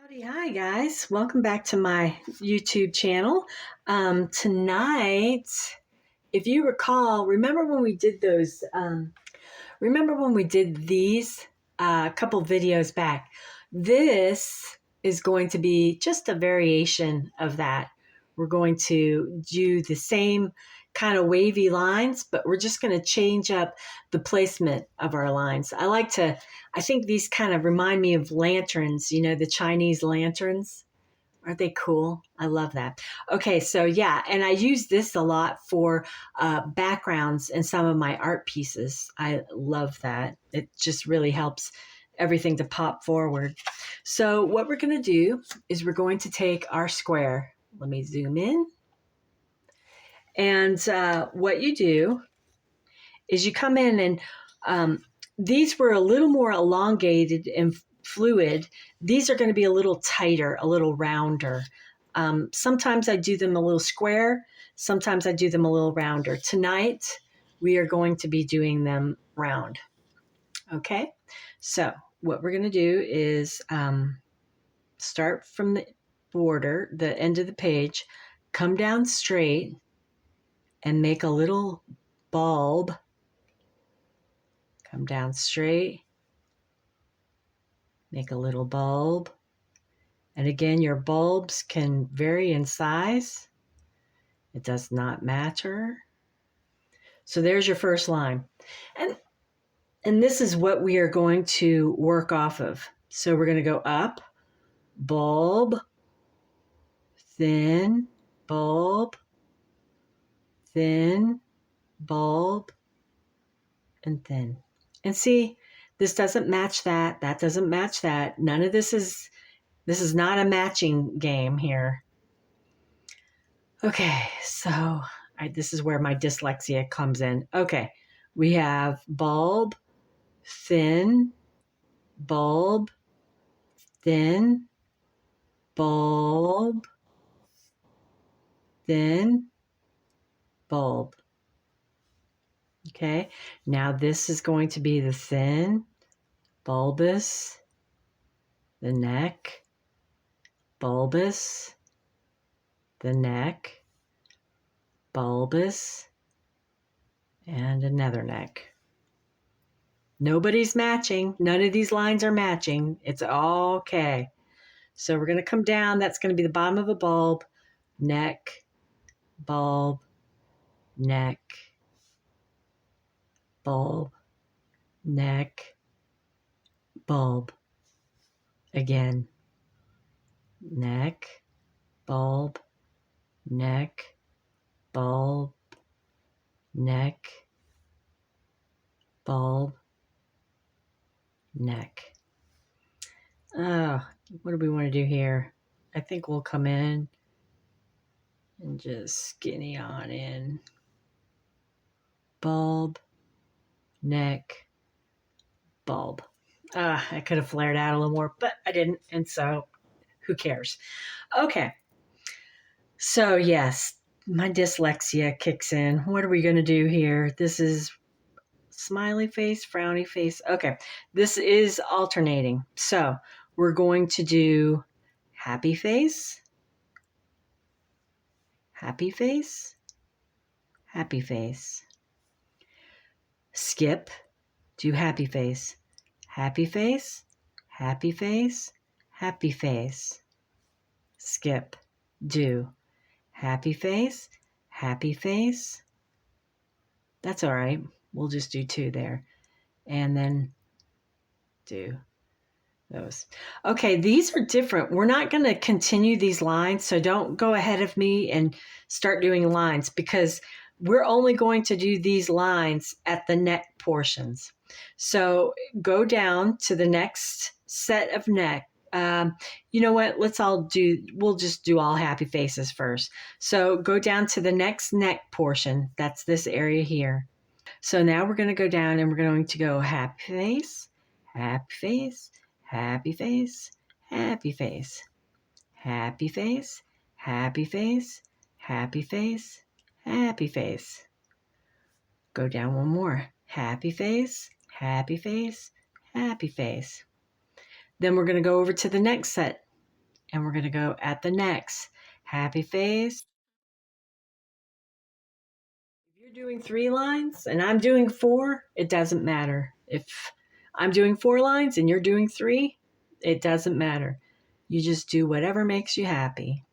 Howdy, hi guys. Welcome back to my YouTube channel. Tonight, if you recall, remember when we did those, these a couple videos back? This is going to be just a variation of that. We're going to do the same kind of wavy lines, but we're just going to change up the placement of our lines. I think these kind of remind me of lanterns, the Chinese lanterns. Aren't they cool? I love that. Okay, so yeah, and I use this a lot for backgrounds in some of my art pieces. I love that. It just really helps everything to pop forward. So what we're going to do is we're going to take our square. Let me zoom in. And what you do is you come in and these were a little more elongated and fluid. These are going to be a little tighter, a little rounder. Sometimes I do them a little square. Sometimes I do them a little rounder. Tonight, we are going to be doing them round. Okay, so what we're going to do is start from the border, the end of the page, come down straight, and make a little bulb. Come down straight, make a little bulb. And again, your bulbs can vary in size. It does not matter. So there's your first line. And this is what we are going to work off of. So we're going to go up, bulb, thin, bulb, thin, bulb, and thin. And see, this doesn't match that. That doesn't match that. None of this is not a matching game here. Okay, so this is where my dyslexia comes in. Okay, we have bulb, thin, bulb, thin, bulb, thin, bulb. Okay, now this is going to be the thin, bulbous, the neck, bulbous, the neck, bulbous, and another neck. Nobody's matching. None of these lines are matching. It's all okay. So we're going to come down. That's going to be the bottom of a bulb, neck, bulb, neck, bulb, neck, bulb. Again, neck, bulb, neck, bulb, neck, bulb, neck. Oh, what do we want to do here? I think we'll come in and just skinny on in. Bulb, neck, bulb. I could have flared out a little more, but I didn't, and so who cares? Okay. So yes, my dyslexia kicks in. What are we going to do here? This is smiley face, frowny face. Okay, this is alternating. So we're going to do happy face, happy face, happy face. Skip, do happy face, happy face, happy face, happy face. Skip, do happy face, happy face. That's all right. We'll just do two there. And then do those. Okay, these are different. We're not going to continue these lines, so don't go ahead of me and start doing lines because we're only going to do these lines at the neck portions. So go down to the next set of neck. You know what? We'll just do all happy faces first. So go down to the next neck portion. That's this area here. So now we're going to go down and we're going to go happy face, happy face, happy face, happy face, happy face, happy face, happy face, happy face. Go down one more. Happy face, happy face, happy face. Then we're going to go over to the next set. and we're going to go at the next. Happy face. If you're doing 3 lines and I'm doing 4, it doesn't matter. If I'm doing 4 lines and you're doing 3, it doesn't matter. You just do whatever makes you happy.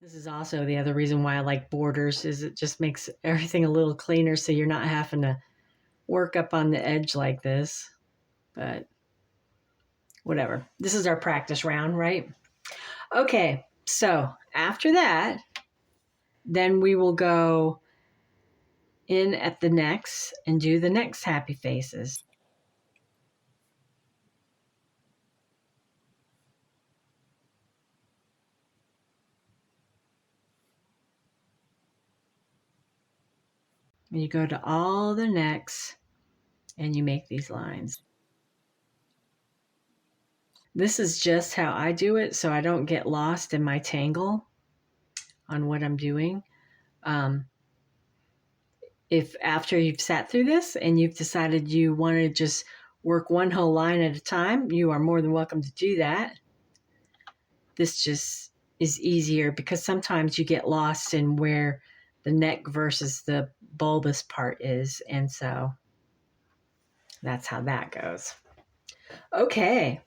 This is also the other reason why I like borders is it just makes everything a little cleaner so you're not having to work up on the edge like this. But whatever. This is our practice round, right? Okay, so after that, then we will go in at the next and do the next happy faces. And you go to all the necks and you make these lines. This is just how I do it so I don't get lost in my tangle on what I'm doing. If after you've sat through this and you've decided you want to just work one whole line at a time, you are more than welcome to do that. This just is easier because sometimes you get lost in where the neck versus the bulbous part is. And so that's how that goes. Okay,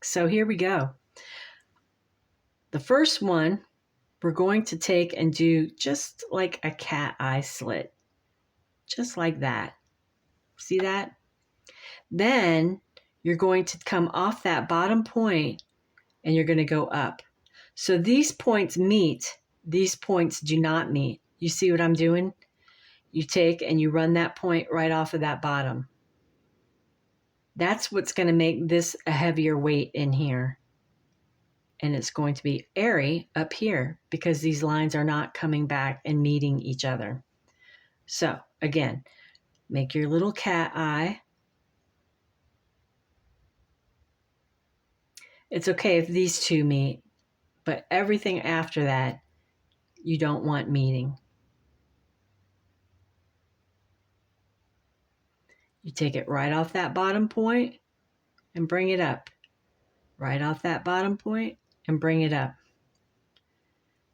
so here we go. The first one, we're going to take and do just like a cat eye slit, just like that. See that? Then you're going to come off that bottom point and you're going to go up. So these points meet, these points do not meet. You see what I'm doing? You take and you run that point right off of that bottom. That's what's going to make this a heavier weight in here. And it's going to be airy up here because these lines are not coming back and meeting each other. So again, make your little cat eye. It's okay if these two meet, but everything after that, you don't want meeting. You take it right off that bottom point and bring it up. Right off that bottom point and bring it up.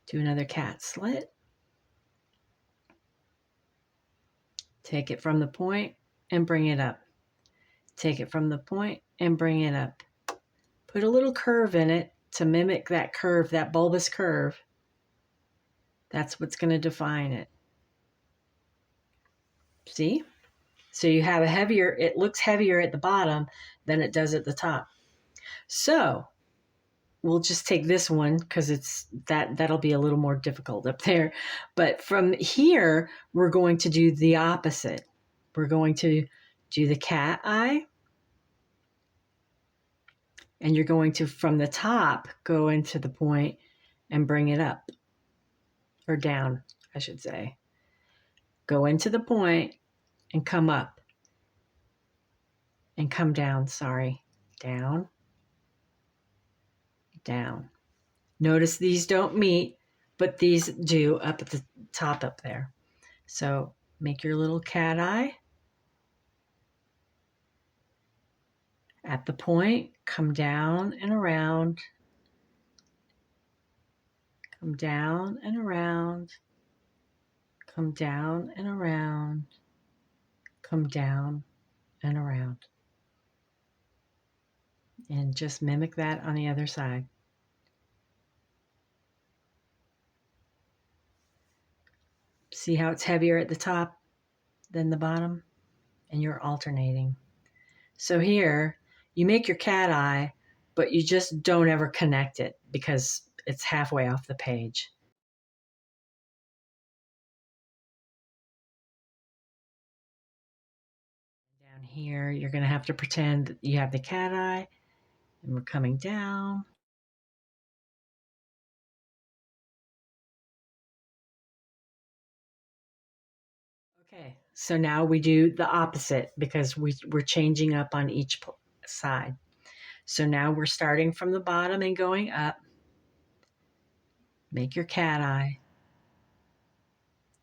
Do another cat slit. Take it from the point and bring it up. Take it from the point and bring it up. Put a little curve in it to mimic that curve, that bulbous curve. That's what's going to define it. See? So you have a heavier, it looks heavier at the bottom than it does at the top. So we'll just take this one because that'll be a little more difficult up there. But from here, we're going to do the opposite. We're going to do the cat eye. And you're going to, from the top, go into the point and bring it up. Or down, I should say. Go into the point and come up. And come down, sorry. Down. Down. Notice these don't meet, but these do up at the top up there. So make your little cat eye. At the point, come down and around. Come down and around. Come down and around. Come down and around. And just mimic that on the other side. See how it's heavier at the top than the bottom? And you're alternating. So here, you make your cat eye, but you just don't ever connect it because it's halfway off the page. Down here, you're going to have to pretend that you have the cat eye, and we're coming down. Okay, so now we do the opposite because we're changing up on each side. So now we're starting from the bottom and going up. Make your cat eye.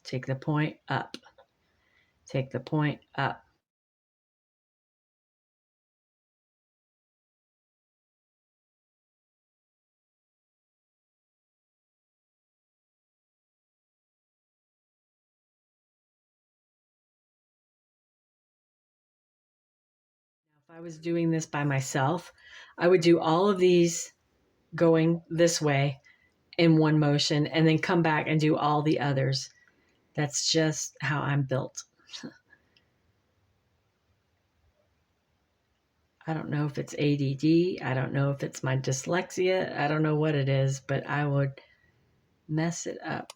Take the point up. Take the point up. Now, if I was doing this by myself, I would do all of these going this way in one motion and then come back and do all the others. That's just how I'm built. I don't know if it's ADD. I don't know if it's my dyslexia. I don't know what it is, but I would mess it up.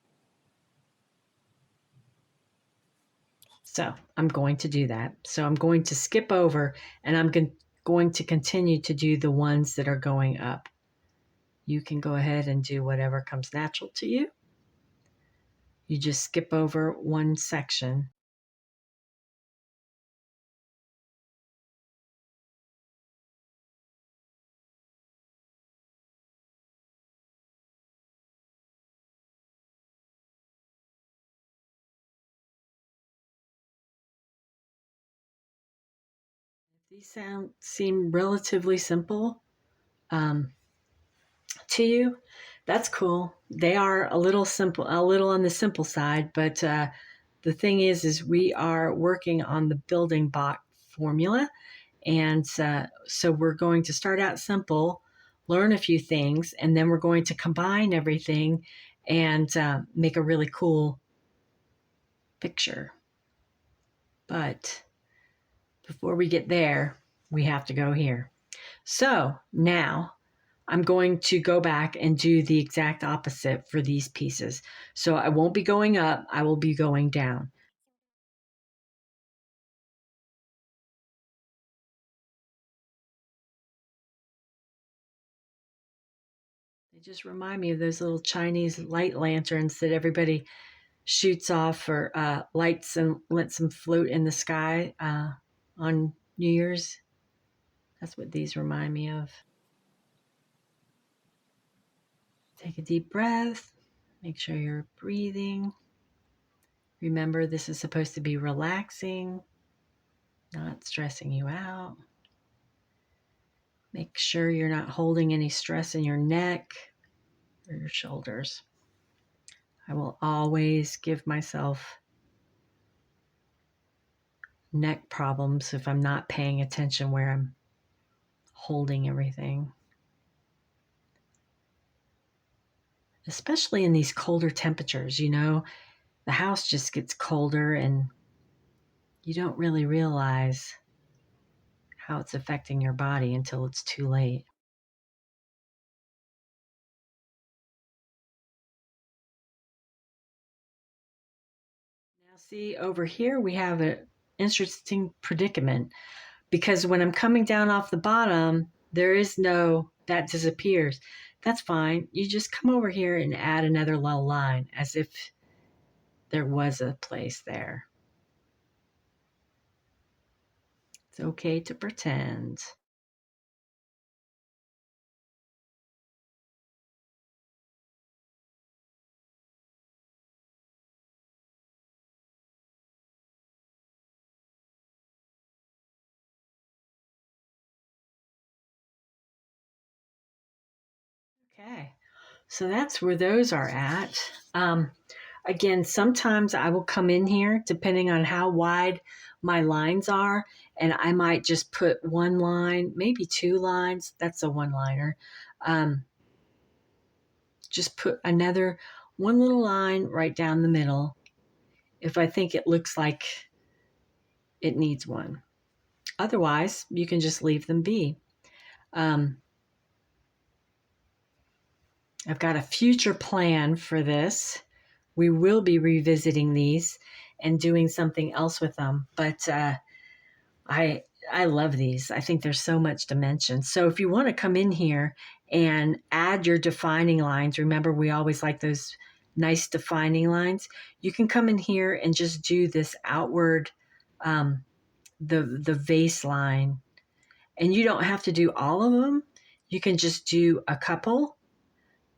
So I'm going to do that. So I'm going to skip over and I'm going to continue to do the ones that are going up. You can go ahead and do whatever comes natural to you. You just skip over one section. These seem relatively simple to you. That's cool. They are a little simple, a little on the simple side, but the thing is we are working on the building block formula, and so we're going to start out simple, learn a few things, and then we're going to combine everything and make a really cool picture. But before we get there, we have to go here. So now I'm going to go back and do the exact opposite for these pieces. So I won't be going up, I will be going down. They just remind me of those little Chinese light lanterns that everybody shoots off or lights and lets them float in the sky on New Year's. That's what these remind me of. Take a deep breath. Make sure you're breathing. Remember, this is supposed to be relaxing, not stressing you out. Make sure you're not holding any stress in your neck or your shoulders. I will always give myself neck problems if I'm not paying attention where I'm holding everything. Especially in these colder temperatures, the house just gets colder and you don't really realize how it's affecting your body until it's too late. Now, see, over here we have an interesting predicament because when I'm coming down off the bottom, there is that disappears. That's fine. You just come over here and add another little line as if there was a place there. It's okay to pretend. Okay, so that's where those are at. Again, sometimes I will come in here depending on how wide my lines are, and I might just put one line, maybe two lines. That's a one liner. Just put another one little line right down the middle if I think it looks like it needs one. Otherwise, you can just leave them be. Um, I've got a future plan for this. We will be revisiting these and doing something else with them, but I I love these. I think there's so much dimension. So if you want to come in here and add your defining lines, remember we always like those nice defining lines. You can come in here and just do this outward, the vase line, and you don't have to do all of them. You can just do a couple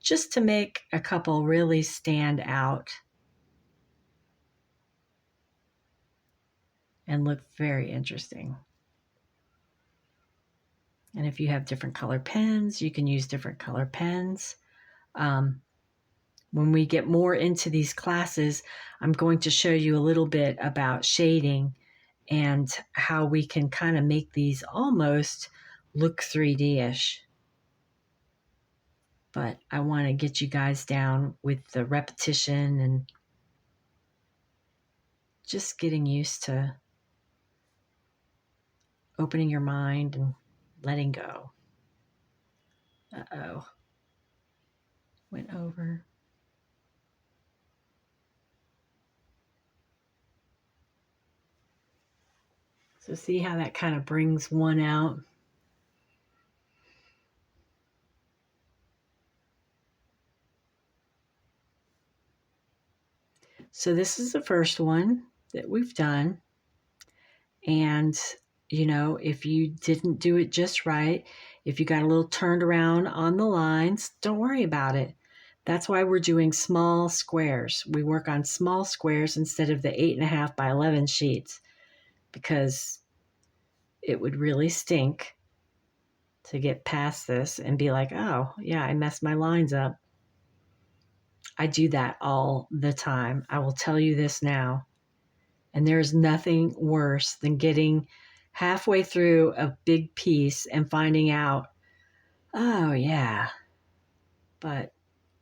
just to make a couple really stand out and look very interesting. And if you have different color pens, you can use different color pens. When we get more into these classes, I'm going to show you a little bit about shading and how we can kind of make these almost look 3D-ish. But I want to get you guys down with the repetition and just getting used to opening your mind and letting go. Uh-oh. Went over. So see how that kind of brings one out? So this is the first one that we've done. And, you know, if you didn't do it just right, if you got a little turned around on the lines, don't worry about it. That's why we're doing small squares. We work on small squares instead of the 8.5 by 11 sheets, because it would really stink to get past this and be like, oh, yeah, I messed my lines up. I do that all the time. I will tell you this now. And there's nothing worse than getting halfway through a big piece and finding out, oh, yeah, but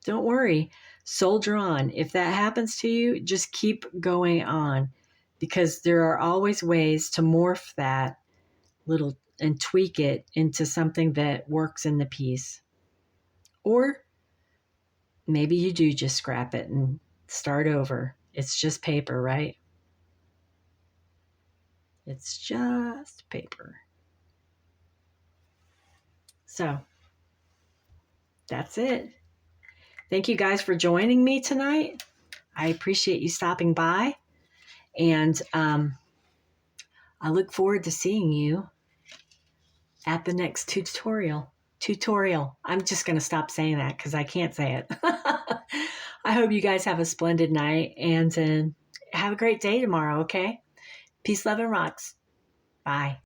don't worry, soldier on. If that happens to you, just keep going on, because there are always ways to morph that little and tweak it into something that works in the piece. Or maybe you do just scrap it and start over. It's just paper, right? It's just paper. So that's it. Thank you guys for joining me tonight. I appreciate you stopping by. And I look forward to seeing you at the next tutorial. I'm just going to stop saying that because I can't say it. I hope you guys have a splendid night and have a great day tomorrow, okay? Peace, love, and rocks. Bye.